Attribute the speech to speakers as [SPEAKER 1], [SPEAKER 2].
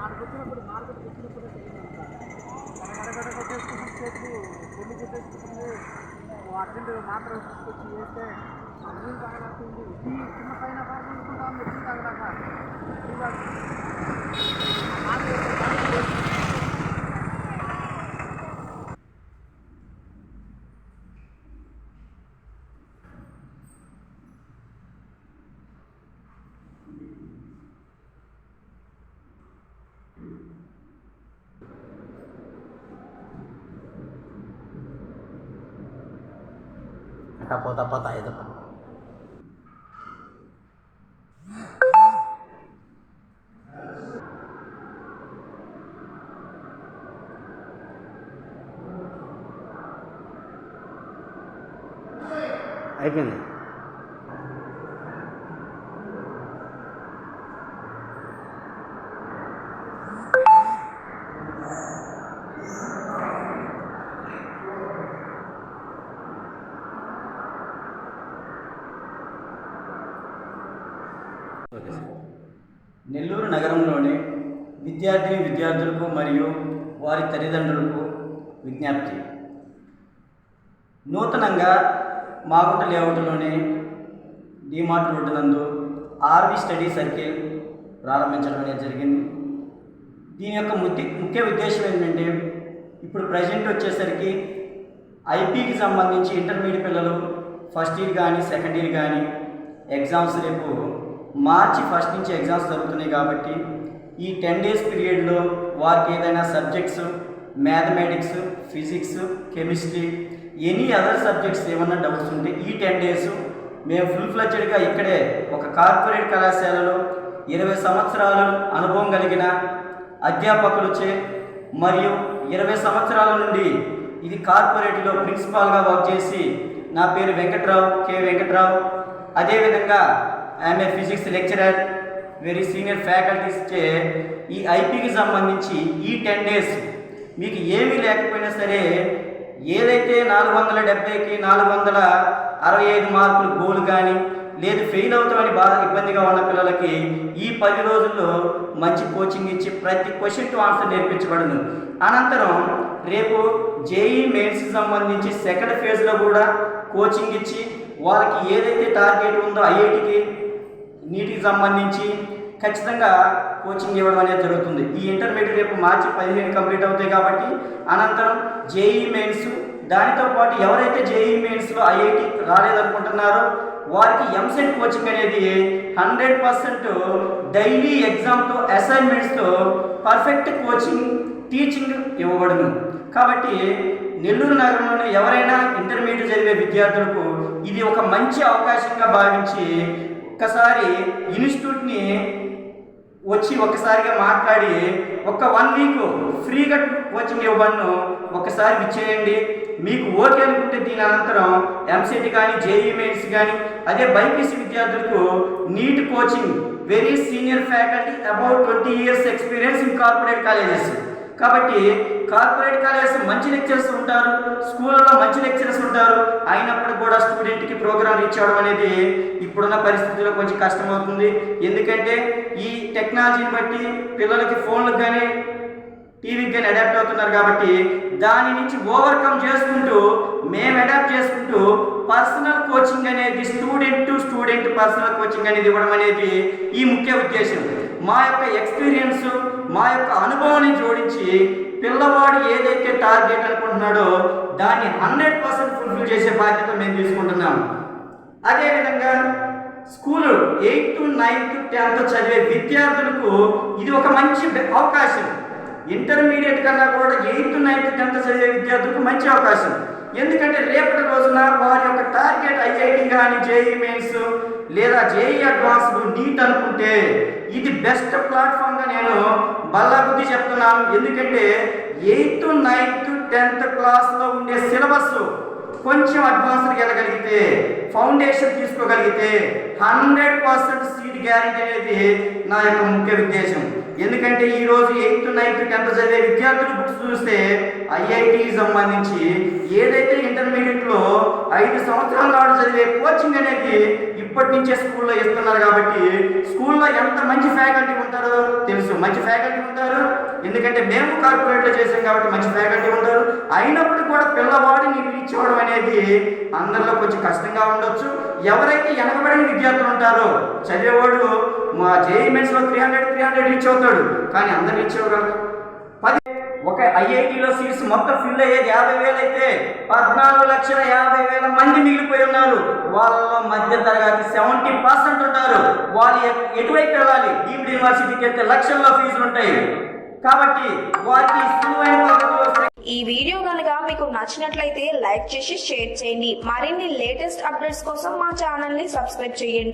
[SPEAKER 1] ఆడికొచ్చినప్పుడు మార్కెట్కి వచ్చినప్పుడు గడగడ కొట్టేసుకుంటున్న చేతులు పొల్లు కొట్టేసుకుంటుంది. అర్జెంట్ మాత్రం తీసుకొచ్చి వేస్తే నీళ్ళు తాగలేస్తుంది. టీ చిన్న పైన తాగుకుంటాం టీ తాగలేక
[SPEAKER 2] Tapos itu Pak. అయిపోయింది.
[SPEAKER 3] నెల్లూరు నగరంలోని విద్యార్థులకు మరియు వారి తల్లిదండ్రులకు విజ్ఞప్తి. నూతనంగా మాగుంట లేఅవుట్లోని డిమార్ట్ రోడ్డు నందు ఆర్వి స్టడీ సర్కిల్ ప్రారంభించడం అనేది జరిగింది. దీని యొక్క ముఖ్య ఉద్దేశం ఏంటంటే, ఇప్పుడు ప్రజెంట్ వచ్చేసరికి ఐపీకి సంబంధించి ఇంటర్మీడియట్ పిల్లలు ఫస్ట్ ఇయర్ కానీ సెకండ్ ఇయర్ కానీ ఎగ్జామ్స్ రేపు మార్చి 1 నుంచి ఎగ్జామ్స్ జరుగుతున్నాయి. కాబట్టి ఈ 10 days పీరియడ్లో వారికి ఏదైనా subjects, mathematics, physics, chemistry, any other subjects ఏమన్నా డౌట్స్ ఉంటే ఈ 10 days మేము ఫుల్ ఫ్లెడ్జెడ్గా ఇక్కడే ఒక కార్పొరేట్ కళాశాలలో 20 సంవత్సరాలు అనుభవం కలిగిన అధ్యాపకులచే మరియు 20 సంవత్సరాల నుండి ఇది కార్పొరేట్లో ప్రిన్సిపాల్గా వర్క్ చేసి, నా పేరు వెంకట్రావు, కె వెంకట్రావు, అదేవిధంగా I'm a physics lecturer, very senior faculties చే ఈ ఐపీకి సంబంధించి ఈ 10 days మీకు ఏమీ లేకపోయినా సరే, ఏదైతే 470కి 465 మార్కులు గోల్ కానీ లేదు ఫెయిల్ అవుతామని బాగా ఇబ్బందిగా ఉన్న పిల్లలకి ఈ 10 రోజుల్లో మంచి కోచింగ్ ఇచ్చి ప్రతి క్వశ్చన్ టు ఆన్సర్ నేర్పించబడును. అనంతరం రేపు జేఈ మెయిన్స్కి సంబంధించి సెకండ్ ఫేజ్లో కూడా కోచింగ్ ఇచ్చి వాళ్ళకి ఏదైతే టార్గెట్ ఉందో ఐఐటికి, నీటికి సంబంధించి ఖచ్చితంగా కోచింగ్ ఇవ్వడం అనేది జరుగుతుంది. ఈ ఇంటర్మీడియట్ రేపు మార్చి 15 కంప్లీట్ అవుతాయి. కాబట్టి అనంతరం జేఈ మెయిన్స్, దానితో పాటు ఎవరైతే జేఈ మెయిన్స్లో ఐఐటి రాలేదనుకుంటున్నారో వారికి ఎంసెట్ కోచింగ్ అనేది 100% డైలీ ఎగ్జామ్తో అసైన్మెంట్స్తో పర్ఫెక్ట్ కోచింగ్ టీచింగ్ ఇవ్వబడును. కాబట్టి నెల్లూరు నగరంలోని ఎవరైనా ఇంటర్మీడియట్ చదివే విద్యార్థులకు ఇది ఒక మంచి అవకాశంగా భావించి ఒక్కసారి ఇన్స్టిట్యూట్ని వచ్చి ఒక్కసారిగా మాట్లాడి ఒక 1 week ఫ్రీగా కోచింగ్ ఇవ్వబడును. ఒకసారి విచ్చేయండి. మీకు ఓకే అనుకుంటే దీని అనంతరం ఎంసెట్ కానీ జేఈ మెయిన్స్ కానీ, అదే బైపీసీ విద్యార్థులకు NEET coaching, very senior faculty, about 20 years experience in corporate colleges. కాబట్టి కార్పొరేట్ కాలేజెస్ మంచి లెక్చరర్స్ ఉంటారు, స్కూళ్ళలో మంచి లెక్చరర్స్ ఉంటారు. అయినప్పుడు కూడా స్టూడెంట్కి ప్రోగ్రామ్ రీచ్ అవ్వడం అనేది ఇప్పుడున్న పరిస్థితుల్లో కొంచెం కష్టమవుతుంది. ఎందుకంటే ఈ టెక్నాలజీని బట్టి పిల్లలకి ఫోన్లకు కానీ టీవీకి కానీ అడాప్ట్ అవుతున్నారు. కాబట్టి దాని నుంచి ఓవర్కమ్ చేసుకుంటూ మేము అడాప్ట్ చేసుకుంటూ పర్సనల్ కోచింగ్ అనేది student to student personal coaching అనేది ఇవ్వడం అనేది ఈ ముఖ్య ఉద్దేశం. మా యొక్క ఎక్స్పీరియన్స్, మా యొక్క అనుభవాన్ని జోడించి పిల్లవాడు ఏదైతే టార్గెట్ అనుకుంటున్నాడో దాన్ని 100% ఫుల్ఫిల్ చేసే బాధ్యత మేము తీసుకుంటున్నాము. అదేవిధంగా స్కూలు 8th, 9th, 10th చదివే విద్యార్థులకు ఇది ఒక మంచి అవకాశం. ఇంటర్మీడియట్ కన్నా కూడా 8th, 9th, 10th చదివే విద్యార్థులకు మంచి అవకాశం. ఎందుకంటే రేపటి రోజున వారి యొక్క టార్గెట్ ఐఐటి కానీ జేఈ మెయిన్స్ లేదా జేఈ అడ్వాన్స్డ్, నీట్ అనుకుంటే ఇది బెస్ట్ ప్లాట్ఫామ్గా నేను బల్లాబుద్ధి చెప్తున్నాను. ఎందుకంటే 8th, 9th, 10th క్లాస్లో ఉండే సిలబస్ కొంచెం అడ్వాన్స్కి వెళ్ళగలిగితే, ఫౌండేషన్ తీసుకోగలిగితే 100% సీట్ గ్యారెంటీ అనేది నా యొక్క ముఖ్య ఉద్దేశం. ఎందుకంటే ఈరోజు 8th, 9th, 10th చదివే విద్యార్థులు బుక్స్ చూస్తే ఐఐటికి సంబంధించి ఏదైతే ఇంటర్మీడియట్లో 5 సంవత్సరాల నాడు చదివే కోచింగ్ అనేది ఇప్పటి నుంచే స్కూల్లో ఇస్తున్నారు. కాబట్టి స్కూల్లో ఎంత మంచి ఫ్యాకల్టీ ఉంటారో తెలుసు. మంచి ఫ్యాకల్టీ ఉంటారు, ఎందుకంటే మేము కార్పొరేట్లో చేసాం కాబట్టి మంచి ఫ్యాకల్టీ ఉంటారు. అయినప్పుడు కూడా పిల్లవాడిని రీచ్ అవ్వడం అనేది అందరిలో కొంచెం కష్టంగా ఉండొచ్చు. ఎవరైతే వెనకబడిన విద్యార్థులు ఉంటారో, చదివేవాడు మా జేఈ మెయిన్స్లో 300 రీచ్ అవుతాడు, కానీ అందరు రీచ్ అవ్వగలరు. ఒక ఐఐటిలో సీట్స్ మొత్తం ఫిల్ అయ్యేది 50,000 అయితే 14,50,000 మంది మిగిలిపోయి ఉన్నారు. వాళ్ళలో మధ్య తరగతి 70% ఉంటారు. వాళ్ళు ఎటువైపు వెళ్ళాలి? డీమ్డ్ యూనివర్సిటీకి వెళ్తే లక్షల్లో ఫీజులు ఉంటాయి. కాబట్టి వారికి సులువైన పద్ధతిలో.
[SPEAKER 4] ఈ వీడియో కనుక మీకు నచ్చినట్లయితే లైక్ చేసి షేర్ చేయండి. మరిన్ని లేటెస్ట్ అప్డేట్స్ కోసం మా ఛానల్ ని సబ్స్క్రైబ్ చేయండి.